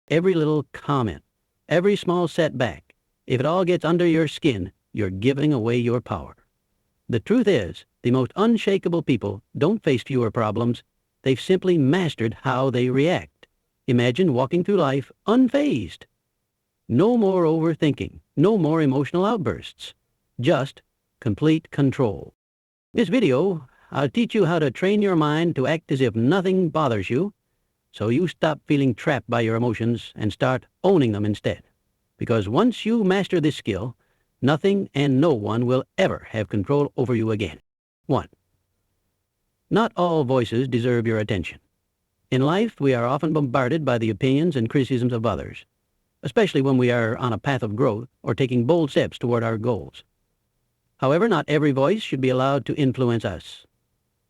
every little comment, every small setback, if it all gets under your skin, you're giving away your power. The truth is, the most unshakable people don't face fewer problems. They've simply mastered how they react. Imagine walking through life unfazed. No more overthinking, no more emotional outbursts, just complete control. This video, I'll teach you how to train your mind to act as if nothing bothers you, so you stop feeling trapped by your emotions and start owning them instead. Because once you master this skill, nothing and no one will ever have control over you again. 1. Not all voices deserve your attention. In life, we are often bombarded by the opinions and criticisms of others, especially when we are on a path of growth or taking bold steps toward our goals. However, not every voice should be allowed to influence us.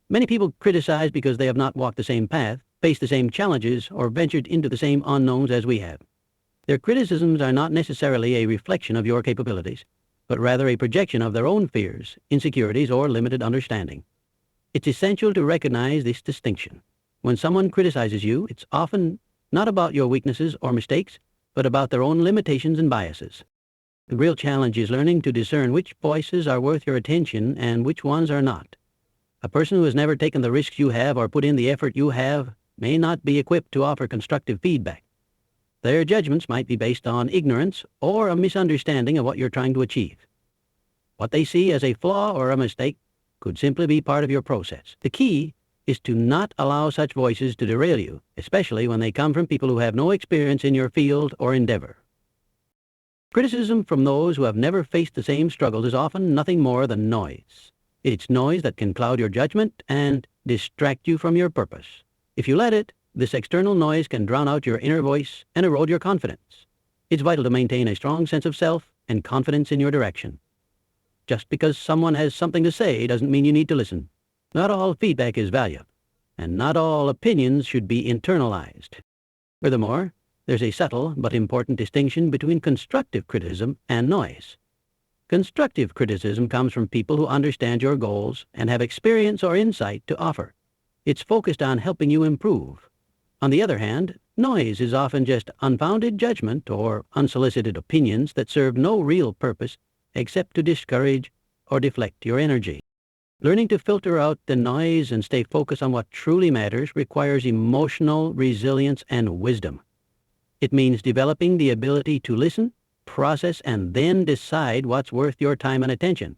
Many people criticize because they have not walked the same path, faced the same challenges, or ventured into the same unknowns as we have. Their criticisms are not necessarily a reflection of your capabilities, but rather a projection of their own fears, insecurities, or limited understanding. It's essential to recognize this distinction. When someone criticizes you, it's often not about your weaknesses or mistakes, but about their own limitations and biases. The real challenge is learning to discern which voices are worth your attention and which ones are not. A person who has never taken the risks you have or put in the effort you have may not be equipped to offer constructive feedback. Their judgments might be based on ignorance or a misunderstanding of what you're trying to achieve. What they see as a flaw or a mistake could simply be part of your process. The key is to not allow such voices to derail you, especially when they come from people who have no experience in your field or endeavor. Criticism from those who have never faced the same struggles is often nothing more than noise. It's noise that can cloud your judgment and distract you from your purpose. If you let it, this external noise can drown out your inner voice and erode your confidence. It's vital to maintain a strong sense of self and confidence in your direction. Just because someone has something to say doesn't mean you need to listen. Not all feedback is valued, and not all opinions should be internalized. Furthermore, there's a subtle but important distinction between constructive criticism and noise. Constructive criticism comes from people who understand your goals and have experience or insight to offer. It's focused on helping you improve. On the other hand, noise is often just unfounded judgment or unsolicited opinions that serve no real purpose except to discourage or deflect your energy. Learning to filter out the noise and stay focused on what truly matters requires emotional resilience and wisdom. It means developing the ability to listen, process, and then decide what's worth your time and attention.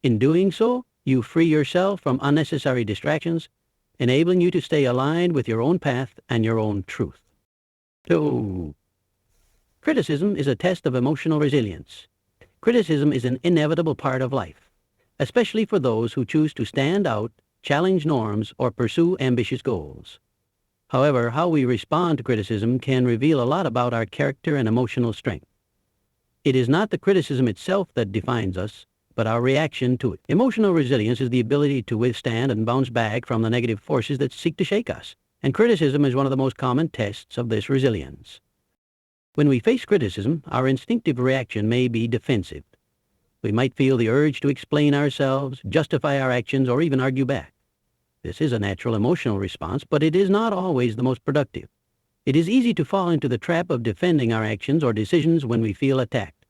In doing so, you free yourself from unnecessary distractions, enabling you to stay aligned with your own path and your own truth. 2. Criticism is a test of emotional resilience. Criticism is an inevitable part of life, especially for those who choose to stand out, challenge norms, or pursue ambitious goals. However, how we respond to criticism can reveal a lot about our character and emotional strength. It is not the criticism itself that defines us, but our reaction to it. Emotional resilience is the ability to withstand and bounce back from the negative forces that seek to shake us, and criticism is one of the most common tests of this resilience. When we face criticism, our instinctive reaction may be defensive. We might feel the urge to explain ourselves, justify our actions, or even argue back. This is a natural emotional response, but it is not always the most productive. It is easy to fall into the trap of defending our actions or decisions when we feel attacked.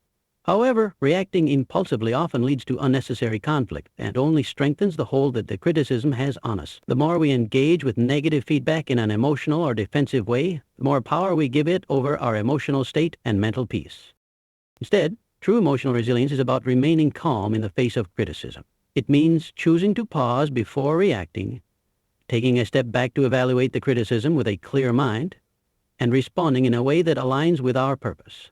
However, reacting impulsively often leads to unnecessary conflict and only strengthens the hold that the criticism has on us. The more we engage with negative feedback in an emotional or defensive way, the more power we give it over our emotional state and mental peace. Instead, true emotional resilience is about remaining calm in the face of criticism. It means choosing to pause before reacting, taking a step back to evaluate the criticism with a clear mind, and responding in a way that aligns with our purpose.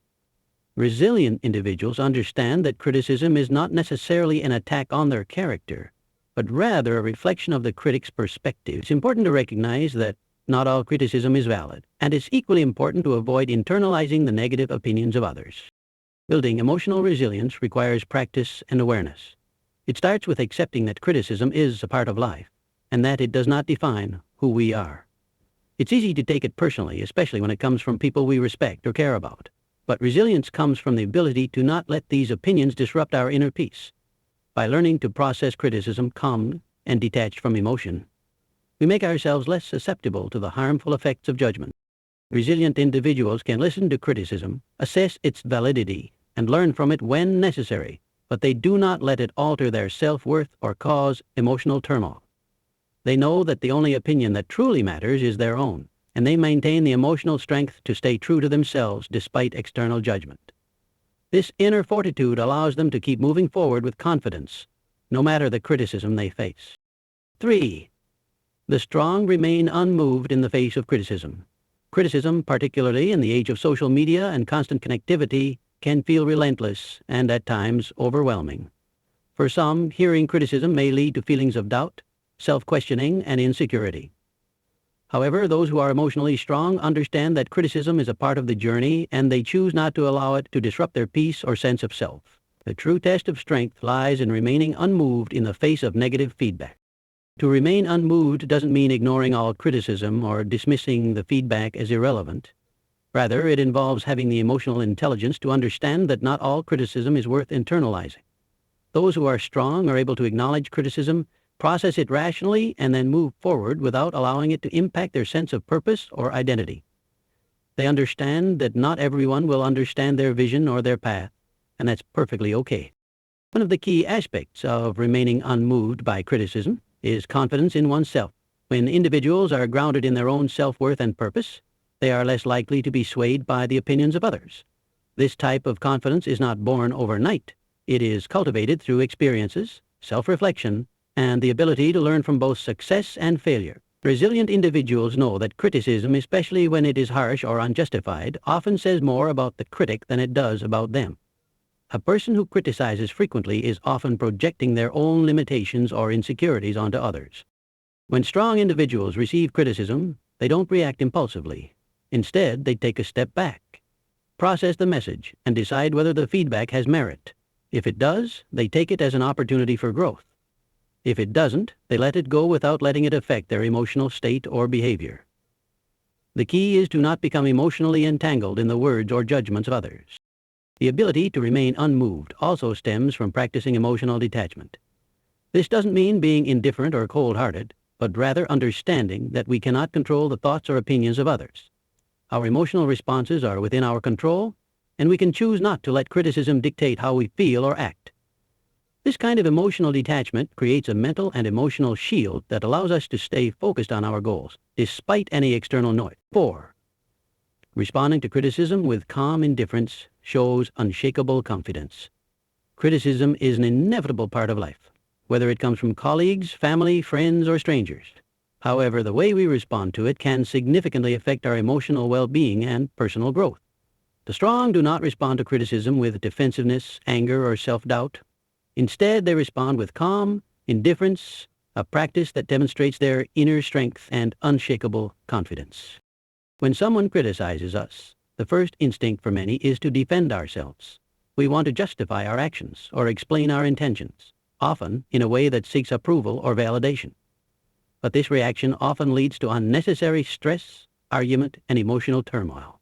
Resilient individuals understand that criticism is not necessarily an attack on their character, but rather a reflection of the critic's perspective. It's important to recognize that not all criticism is valid, and it's equally important to avoid internalizing the negative opinions of others. Building emotional resilience requires practice and awareness. It starts with accepting that criticism is a part of life, and that it does not define who we are. It's easy to take it personally, especially when it comes from people we respect or care about. But resilience comes from the ability to not let these opinions disrupt our inner peace. By learning to process criticism calm and detached from emotion, we make ourselves less susceptible to the harmful effects of judgment. Resilient individuals can listen to criticism, assess its validity, and learn from it when necessary, but they do not let it alter their self-worth or cause emotional turmoil. They know that the only opinion that truly matters is their own, and they maintain the emotional strength to stay true to themselves despite external judgment. This inner fortitude allows them to keep moving forward with confidence, no matter the criticism they face. 3. The strong remain unmoved in the face of criticism. Criticism, particularly in the age of social media and constant connectivity, can feel relentless and at times overwhelming. For some, hearing criticism may lead to feelings of doubt, self-questioning, and insecurity. However, those who are emotionally strong understand that criticism is a part of the journey and they choose not to allow it to disrupt their peace or sense of self. The true test of strength lies in remaining unmoved in the face of negative feedback. To remain unmoved doesn't mean ignoring all criticism or dismissing the feedback as irrelevant. Rather, it involves having the emotional intelligence to understand that not all criticism is worth internalizing. Those who are strong are able to acknowledge criticism, process it rationally, and then move forward without allowing it to impact their sense of purpose or identity. They understand that not everyone will understand their vision or their path, and that's perfectly okay. One of the key aspects of remaining unmoved by criticism is confidence in oneself. When individuals are grounded in their own self-worth and purpose, they are less likely to be swayed by the opinions of others. This type of confidence is not born overnight. It is cultivated through experiences, self-reflection, and the ability to learn from both success and failure. Resilient individuals know that criticism, especially when it is harsh or unjustified, often says more about the critic than it does about them. A person who criticizes frequently is often projecting their own limitations or insecurities onto others. When strong individuals receive criticism, they don't react impulsively. Instead, they take a step back, process the message, and decide whether the feedback has merit. If it does, they take it as an opportunity for growth. If it doesn't, they let it go without letting it affect their emotional state or behavior. The key is to not become emotionally entangled in the words or judgments of others. The ability to remain unmoved also stems from practicing emotional detachment. This doesn't mean being indifferent or cold-hearted, but rather understanding that we cannot control the thoughts or opinions of others. Our emotional responses are within our control, and we can choose not to let criticism dictate how we feel or act. This kind of emotional detachment creates a mental and emotional shield that allows us to stay focused on our goals, despite any external noise. 4. Responding to criticism with calm indifference shows unshakable confidence. Criticism is an inevitable part of life, whether it comes from colleagues, family, friends, or strangers. However, the way we respond to it can significantly affect our emotional well-being and personal growth. The strong do not respond to criticism with defensiveness, anger, or self-doubt. Instead, they respond with calm indifference, a practice that demonstrates their inner strength and unshakable confidence. When someone criticizes us, the first instinct for many is to defend ourselves. We want to justify our actions or explain our intentions, often in a way that seeks approval or validation. But this reaction often leads to unnecessary stress, argument, and emotional turmoil.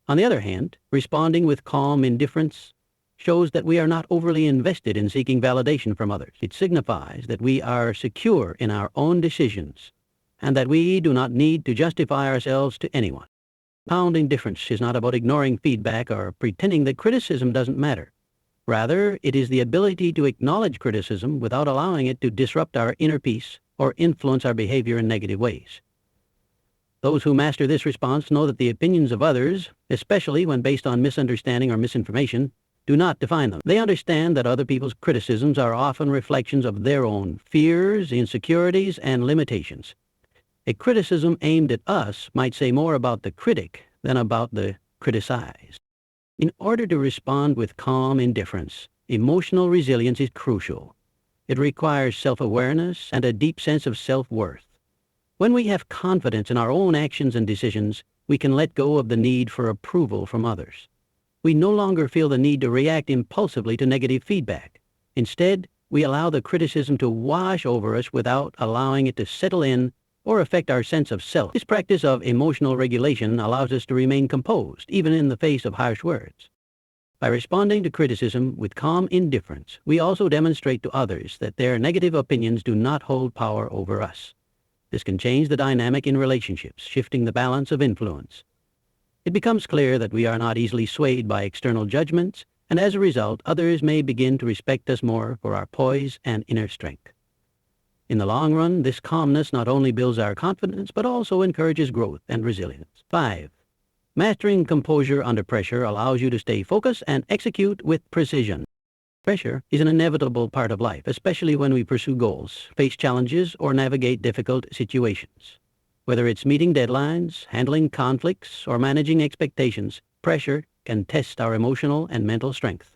On the other hand, responding with calm indifference shows that we are not overly invested in seeking validation from others. It signifies that we are secure in our own decisions and that we do not need to justify ourselves to anyone. Profound indifference is not about ignoring feedback or pretending that criticism doesn't matter. Rather, it is the ability to acknowledge criticism without allowing it to disrupt our inner peace or influence our behavior in negative ways. Those who master this response know that the opinions of others, especially when based on misunderstanding or misinformation, do not define them. They understand that other people's criticisms are often reflections of their own fears, insecurities, and limitations. A criticism aimed at us might say more about the critic than about the criticized. In order to respond with calm indifference, emotional resilience is crucial. It requires self-awareness and a deep sense of self-worth. When we have confidence in our own actions and decisions, we can let go of the need for approval from others. We no longer feel the need to react impulsively to negative feedback. Instead, we allow the criticism to wash over us without allowing it to settle in or affect our sense of self. This practice of emotional regulation allows us to remain composed, even in the face of harsh words. By responding to criticism with calm indifference, we also demonstrate to others that their negative opinions do not hold power over us. This can change the dynamic in relationships, shifting the balance of influence. It becomes clear that we are not easily swayed by external judgments, and as a result, others may begin to respect us more for our poise and inner strength. In the long run, this calmness not only builds our confidence, but also encourages growth and resilience. 5. Mastering composure under pressure allows you to stay focused and execute with precision. Pressure is an inevitable part of life, especially when we pursue goals, face challenges, or navigate difficult situations. Whether it's meeting deadlines, handling conflicts, or managing expectations, pressure can test our emotional and mental strength.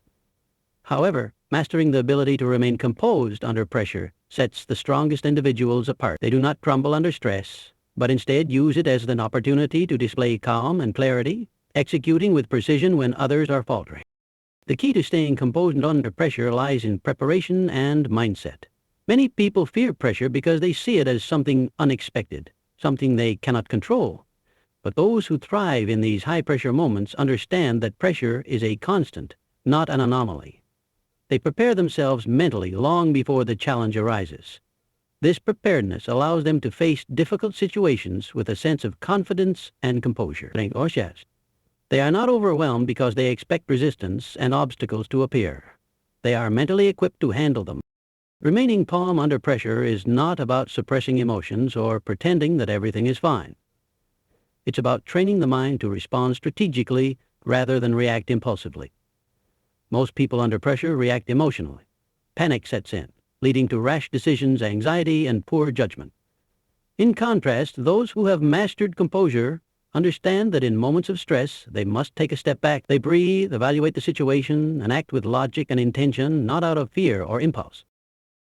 However, mastering the ability to remain composed under pressure sets the strongest individuals apart. They do not crumble under stress, but instead use it as an opportunity to display calm and clarity, executing with precision when others are faltering. The key to staying composed under pressure lies in preparation and mindset. Many people fear pressure because they see it as something unexpected, something they cannot control. But those who thrive in these high-pressure moments understand that pressure is a constant, not an anomaly. They prepare themselves mentally long before the challenge arises. This preparedness allows them to face difficult situations with a sense of confidence and composure. They are not overwhelmed because they expect resistance and obstacles to appear. They are mentally equipped to handle them. Remaining calm under pressure is not about suppressing emotions or pretending that everything is fine. It's about training the mind to respond strategically rather than react impulsively. Most people under pressure react emotionally. Panic sets in, leading to rash decisions, anxiety, and poor judgment. In contrast, those who have mastered composure understand that in moments of stress, they must take a step back. They breathe, evaluate the situation, and act with logic and intention, not out of fear or impulse.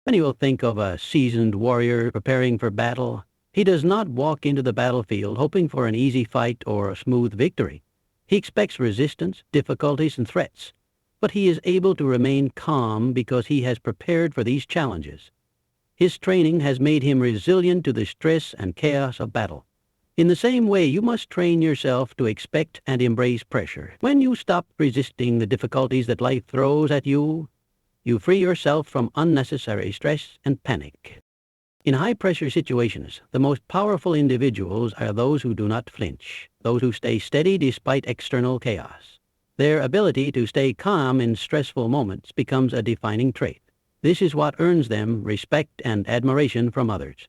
Many will think of a seasoned warrior preparing for battle. He does not walk into the battlefield hoping for an easy fight or a smooth victory. He expects resistance, difficulties, and threats. But he is able to remain calm because he has prepared for these challenges. His training has made him resilient to the stress and chaos of battle. In the same way, you must train yourself to expect and embrace pressure. When you stop resisting the difficulties that life throws at you, you free yourself from unnecessary stress and panic. In high-pressure situations, the most powerful individuals are those who do not flinch, those who stay steady despite external chaos. Their ability to stay calm in stressful moments becomes a defining trait. This is what earns them respect and admiration from others.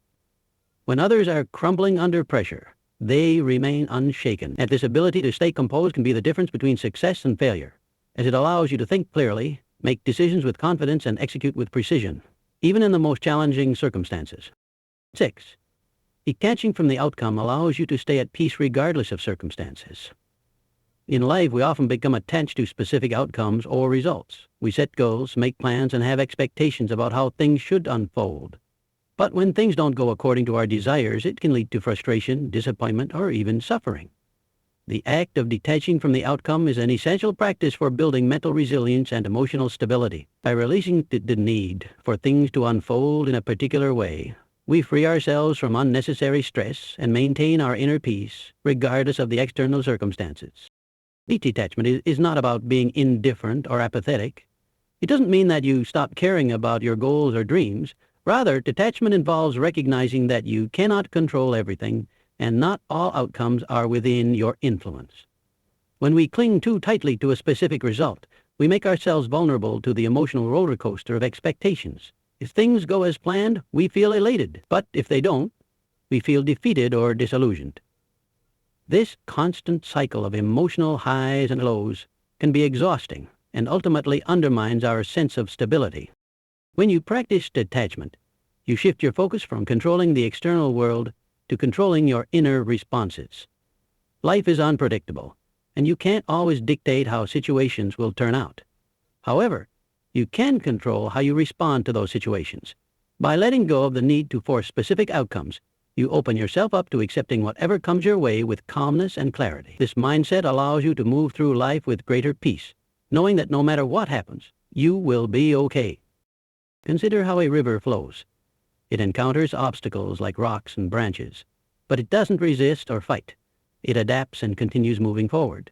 When others are crumbling under pressure, they remain unshaken. And this ability to stay composed can be the difference between success and failure, as it allows you to think clearly, make decisions with confidence, and execute with precision, even in the most challenging circumstances. 6. Detaching from the outcome allows you to stay at peace regardless of circumstances. In life, we often become attached to specific outcomes or results. We set goals, make plans, and have expectations about how things should unfold. But when things don't go according to our desires, it can lead to frustration, disappointment, or even suffering. The act of detaching from the outcome is an essential practice for building mental resilience and emotional stability. By releasing the need for things to unfold in a particular way, we free ourselves from unnecessary stress and maintain our inner peace, regardless of the external circumstances. Detachment is not about being indifferent or apathetic. It doesn't mean that you stop caring about your goals or dreams. Rather, detachment involves recognizing that you cannot control everything, and not all outcomes are within your influence. When we cling too tightly to a specific result, we make ourselves vulnerable to the emotional roller coaster of expectations. If things go as planned, we feel elated, but if they don't, we feel defeated or disillusioned. This constant cycle of emotional highs and lows can be exhausting and ultimately undermines our sense of stability. When you practice detachment, you shift your focus from controlling the external world to controlling your inner responses. Life is unpredictable, and you can't always dictate how situations will turn out. However, you can control how you respond to those situations. By letting go of the need to force specific outcomes, you open yourself up to accepting whatever comes your way with calmness and clarity. This mindset allows you to move through life with greater peace, knowing that no matter what happens, you will be okay. Consider how a river flows. It encounters obstacles like rocks and branches, but it doesn't resist or fight. It adapts and continues moving forward.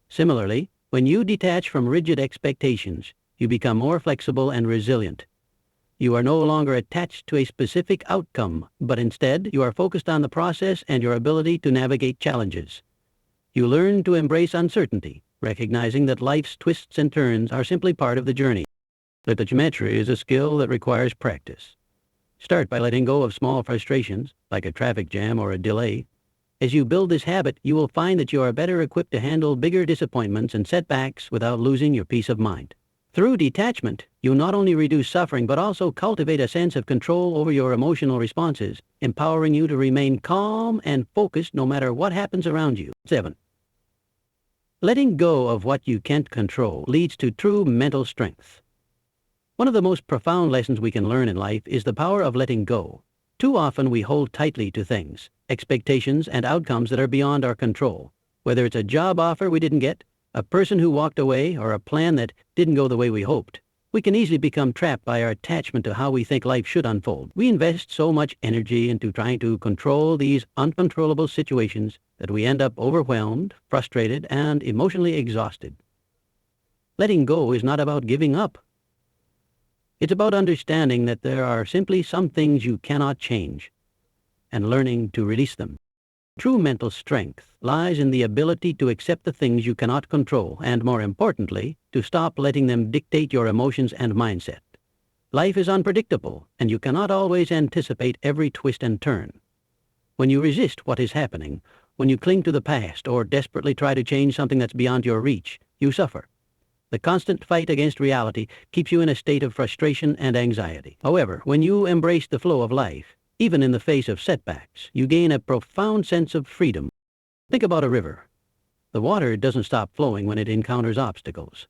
Similarly, when you detach from rigid expectations, you become more flexible and resilient. You are no longer attached to a specific outcome, but instead you are focused on the process and your ability to navigate challenges. You learn to embrace uncertainty, recognizing that life's twists and turns are simply part of the journey. Detach is a skill that requires practice. Start by letting go of small frustrations, like a traffic jam or a delay. As you build this habit, you will find that you are better equipped to handle bigger disappointments and setbacks without losing your peace of mind. Through detachment, you not only reduce suffering but also cultivate a sense of control over your emotional responses, empowering you to remain calm and focused no matter what happens around you. 7. Letting go of what you can't control leads to true mental strength. One of the most profound lessons we can learn in life is the power of letting go. Too often we hold tightly to things, expectations, and outcomes that are beyond our control. Whether it's a job offer we didn't get, a person who walked away, or a plan that didn't go the way we hoped, we can easily become trapped by our attachment to how we think life should unfold. We invest so much energy into trying to control these uncontrollable situations that we end up overwhelmed, frustrated, and emotionally exhausted. Letting go is not about giving up. It's about understanding that there are simply some things you cannot change, and learning to release them. True mental strength lies in the ability to accept the things you cannot control and, more importantly, to stop letting them dictate your emotions and mindset. Life is unpredictable, and you cannot always anticipate every twist and turn. When you resist what is happening, when you cling to the past or desperately try to change something that's beyond your reach, you suffer. The constant fight against reality keeps you in a state of frustration and anxiety. However, when you embrace the flow of life, even in the face of setbacks, you gain a profound sense of freedom. Think about a river. The water doesn't stop flowing when it encounters obstacles.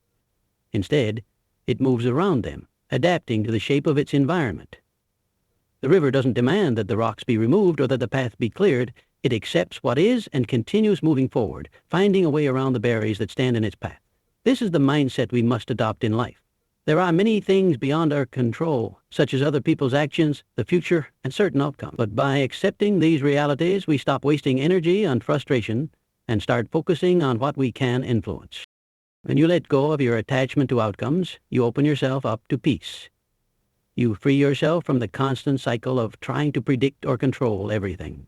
Instead, it moves around them, adapting to the shape of its environment. The river doesn't demand that the rocks be removed or that the path be cleared. It accepts what is and continues moving forward, finding a way around the barriers that stand in its path. This is the mindset we must adopt in life. There are many things beyond our control, such as other people's actions, the future, and certain outcomes. But by accepting these realities, we stop wasting energy on frustration and start focusing on what we can influence. When you let go of your attachment to outcomes, you open yourself up to peace. You free yourself from the constant cycle of trying to predict or control everything.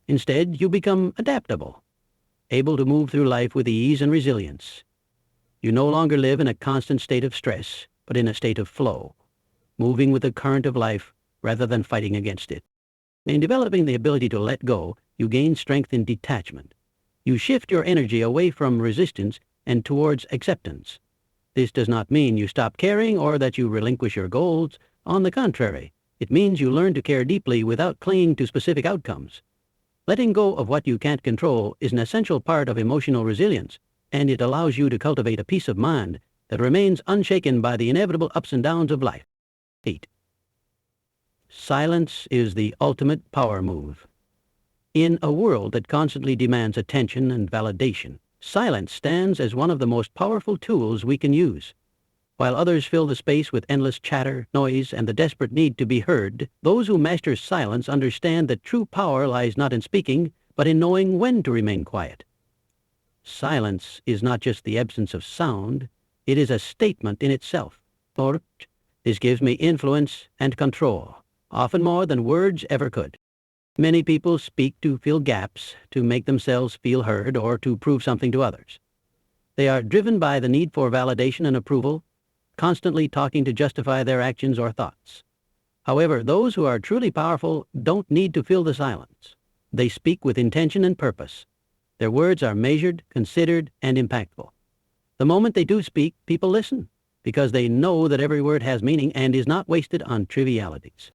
Instead, you become adaptable, able to move through life with ease and resilience. You no longer live in a constant state of stress, but in a state of flow, moving with the current of life rather than fighting against it. In developing the ability to let go, you gain strength in detachment. You shift your energy away from resistance and towards acceptance. This does not mean you stop caring or that you relinquish your goals. On the contrary, it means you learn to care deeply without clinging to specific outcomes. Letting go of what you can't control is an essential part of emotional resilience, and it allows you to cultivate a peace of mind that remains unshaken by the inevitable ups and downs of life. 8. Silence is the ultimate power move. In a world that constantly demands attention and validation, silence stands as one of the most powerful tools we can use. While others fill the space with endless chatter, noise, and the desperate need to be heard, those who master silence understand that true power lies not in speaking, but in knowing when to remain quiet. Silence is not just the absence of sound, it is a statement in itself. Or, this gives me influence and control, often more than words ever could. Many people speak to fill gaps, to make themselves feel heard, or to prove something to others. They are driven by the need for validation and approval, constantly talking to justify their actions or thoughts. However, those who are truly powerful don't need to fill the silence. They speak with intention and purpose. Their words are measured, considered, and impactful. The moment they do speak, people listen, because they know that every word has meaning and is not wasted on trivialities.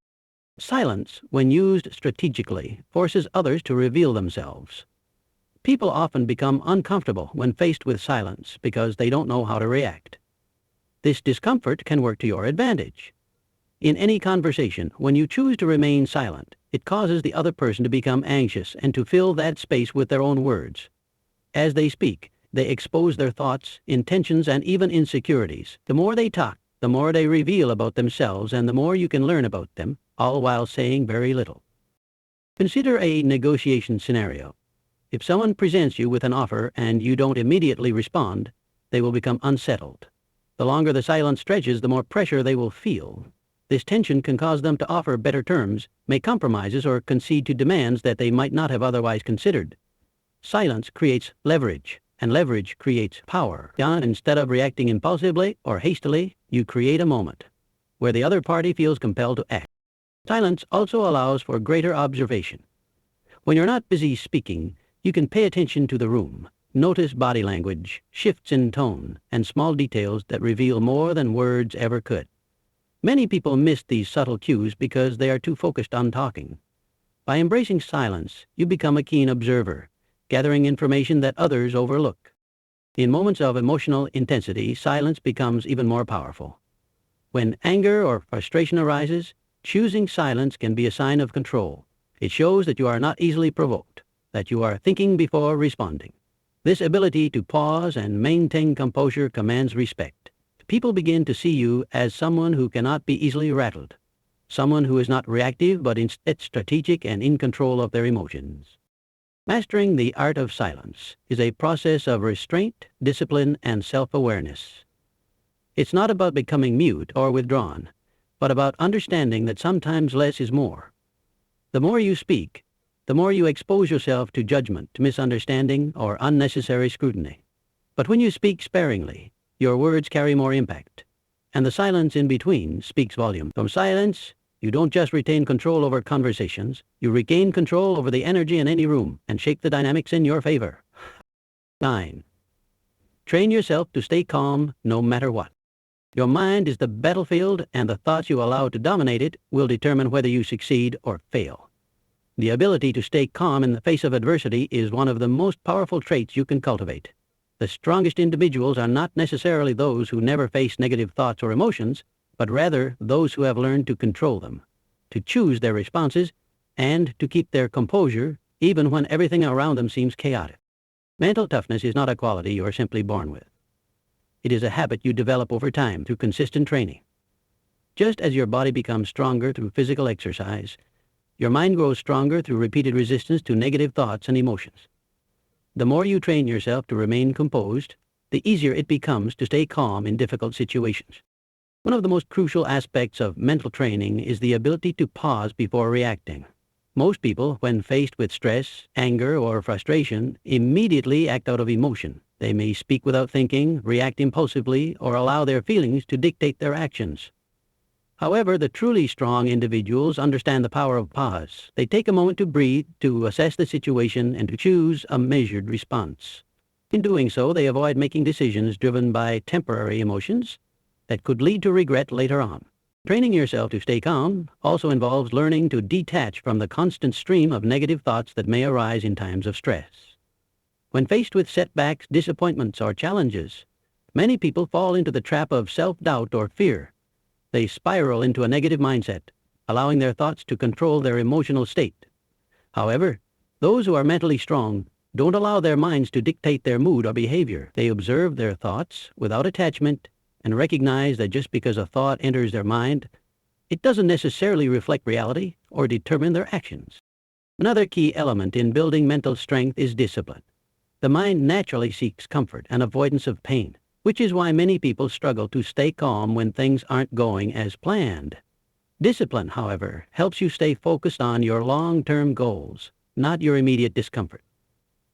Silence, when used strategically, forces others to reveal themselves. People often become uncomfortable when faced with silence because they don't know how to react. This discomfort can work to your advantage. In any conversation, when you choose to remain silent, it causes the other person to become anxious and to fill that space with their own words. As they speak, they expose their thoughts, intentions, and even insecurities. The more they talk, the more they reveal about themselves, and the more you can learn about them, all while saying very little. Consider a negotiation scenario. If someone presents you with an offer and you don't immediately respond, they will become unsettled. The longer the silence stretches, the more pressure they will feel. This tension can cause them to offer better terms, make compromises, or concede to demands that they might not have otherwise considered. Silence creates leverage, and leverage creates power. Instead of reacting impulsively or hastily, you create a moment where the other party feels compelled to act. Silence also allows for greater observation. When you're not busy speaking, you can pay attention to the room, notice body language, shifts in tone, and small details that reveal more than words ever could. Many people miss these subtle cues because they are too focused on talking. By embracing silence, you become a keen observer, gathering information that others overlook. In moments of emotional intensity, silence becomes even more powerful. When anger or frustration arises, choosing silence can be a sign of control. It shows that you are not easily provoked, that you are thinking before responding. This ability to pause and maintain composure commands respect. People begin to see you as someone who cannot be easily rattled, someone who is not reactive but instead strategic and in control of their emotions. Mastering the art of silence is a process of restraint, discipline, and self-awareness. It's not about becoming mute or withdrawn, but about understanding that sometimes less is more. The more you speak, the more you expose yourself to judgment, misunderstanding, or unnecessary scrutiny. But when you speak sparingly, your words carry more impact, and the silence in between speaks volume. From silence, you don't just retain control over conversations, you regain control over the energy in any room and shape the dynamics in your favor. 9. Train yourself to stay calm no matter what. Your mind is the battlefield, and the thoughts you allow to dominate it will determine whether you succeed or fail. The ability to stay calm in the face of adversity is one of the most powerful traits you can cultivate. The strongest individuals are not necessarily those who never face negative thoughts or emotions, but rather those who have learned to control them, to choose their responses, and to keep their composure even when everything around them seems chaotic. Mental toughness is not a quality you are simply born with. It is a habit you develop over time through consistent training. Just as your body becomes stronger through physical exercise, your mind grows stronger through repeated resistance to negative thoughts and emotions. The more you train yourself to remain composed, the easier it becomes to stay calm in difficult situations. One of the most crucial aspects of mental training is the ability to pause before reacting. Most people, when faced with stress, anger, or frustration, immediately act out of emotion. They may speak without thinking, react impulsively, or allow their feelings to dictate their actions. However, the truly strong individuals understand the power of pause. They take a moment to breathe, to assess the situation, and to choose a measured response. In doing so, they avoid making decisions driven by temporary emotions that could lead to regret later on. Training yourself to stay calm also involves learning to detach from the constant stream of negative thoughts that may arise in times of stress. When faced with setbacks, disappointments, or challenges, many people fall into the trap of self-doubt or fear. They spiral into a negative mindset, allowing their thoughts to control their emotional state. However, those who are mentally strong don't allow their minds to dictate their mood or behavior. They observe their thoughts without attachment and recognize that just because a thought enters their mind, it doesn't necessarily reflect reality or determine their actions. Another key element in building mental strength is discipline. The mind naturally seeks comfort and avoidance of pain, which is why many people struggle to stay calm when things aren't going as planned. Discipline, however, helps you stay focused on your long-term goals, not your immediate discomfort.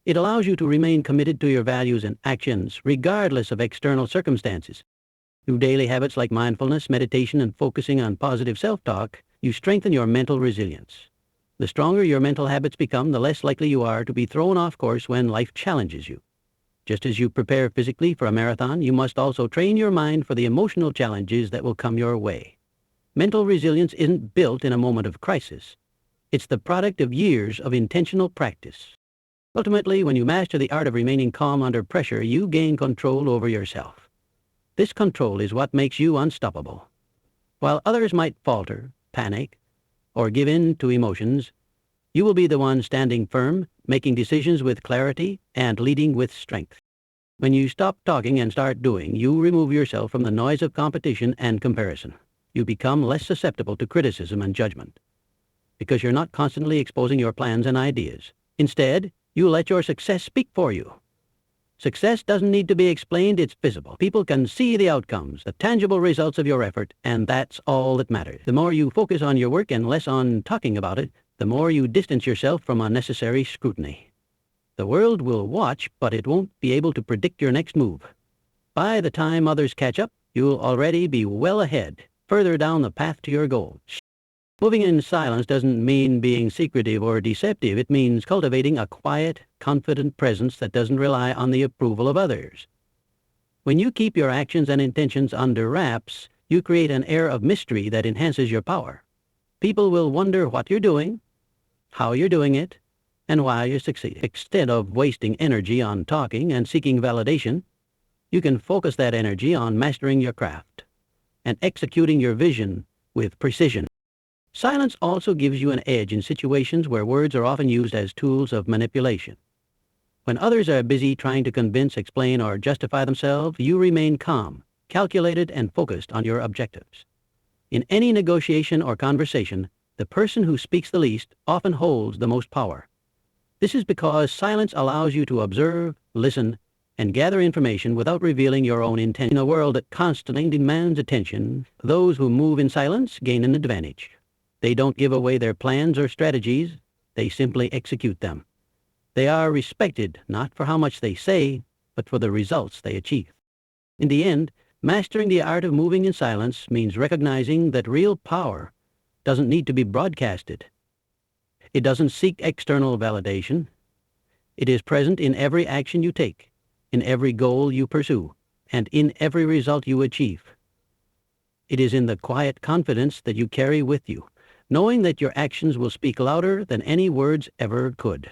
It allows you to remain committed to your values and actions, regardless of external circumstances. Through daily habits like mindfulness, meditation, and focusing on positive self-talk, you strengthen your mental resilience. The stronger your mental habits become, the less likely you are to be thrown off course when life challenges you. Just as you prepare physically for a marathon, you must also train your mind for the emotional challenges that will come your way. Mental resilience isn't built in a moment of crisis. It's the product of years of intentional practice. Ultimately, when you master the art of remaining calm under pressure, you gain control over yourself. This control is what makes you unstoppable. While others might falter, panic, or give in to emotions, you will be the one standing firm, making decisions with clarity, and leading with strength. When you stop talking and start doing, you remove yourself from the noise of competition and comparison. You become less susceptible to criticism and judgment, because you're not constantly exposing your plans and ideas. Instead, you let your success speak for you. Success doesn't need to be explained, it's visible. People can see the outcomes, the tangible results of your effort, and that's all that matters. The more you focus on your work and less on talking about it, the more you distance yourself from unnecessary scrutiny. The world will watch, but it won't be able to predict your next move. By the time others catch up, you'll already be well ahead, further down the path to your goal. Moving in silence doesn't mean being secretive or deceptive. It means cultivating a quiet, confident presence that doesn't rely on the approval of others. When you keep your actions and intentions under wraps, you create an air of mystery that enhances your power. People will wonder what you're doing, how you're doing it, and why you're succeeding. Instead of wasting energy on talking and seeking validation, you can focus that energy on mastering your craft and executing your vision with precision. Silence also gives you an edge in situations where words are often used as tools of manipulation. When others are busy trying to convince, explain, or justify themselves, you remain calm, calculated, and focused on your objectives. In any negotiation or conversation, the person who speaks the least often holds the most power. This is because silence allows you to observe, listen, and gather information without revealing your own intent. In a world that constantly demands attention, those who move in silence gain an advantage. They don't give away their plans or strategies, they simply execute them. They are respected not for how much they say, but for the results they achieve. In the end, mastering the art of moving in silence means recognizing that real power doesn't need to be broadcasted. It doesn't seek external validation. It is present in every action you take, in every goal you pursue, and in every result you achieve. It is in the quiet confidence that you carry with you, knowing that your actions will speak louder than any words ever could.